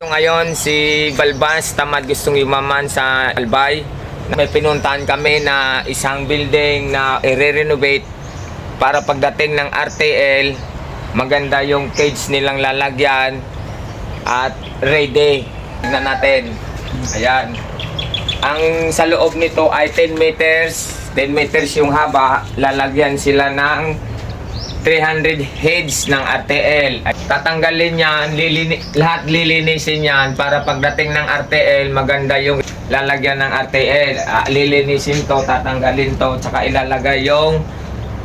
Ngayon si Balbas tamad gustong yumaman sa Albay. May pinuntahan kami na isang building na i-renovate para pagdating ng RTL maganda yung cage nilang lalagyan at ready. Tignan natin. Ayan. Ang sa loob nito ay 10 meters. 10 meters yung haba. Lalagyan sila ng 300 heads ng RTL. Tatanggalin yan, lahat lilinisin yan para pagdating ng RTL, maganda yung lalagyan ng RTL. Lilinisin to, tatanggalin to, tsaka ilalagay yung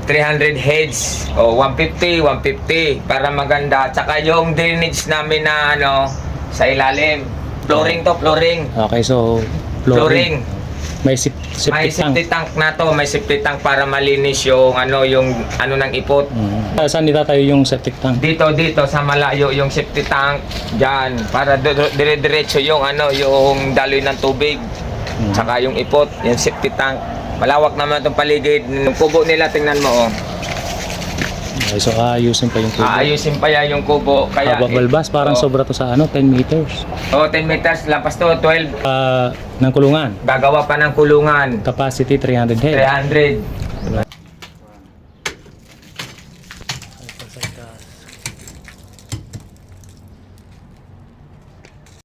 300 heads o 150 para maganda. Tsaka yung drainage namin na sa ilalim. Flooring to, flooring. Okay, so flooring. May septic tank na to, may septic tank para malinis yung ng ipot. Saan itatayo yung septic tank? Dito sa malayo yung septic tank diyan para dire-diretso yung yung daloy ng tubig. Saka yung ipot, yung septic tank. Malawak naman itong paligid. Yung kubo nila tingnan mo Okay, so aayusin pa yung kubo. Aayusin pa yan yung kubo. Kaya Balbas, parang sobra to sa 10 meters. 10 meters, lampas to 12. Ng kulungan. Gagawa pa ng kulungan. Capacity 300 head. 300.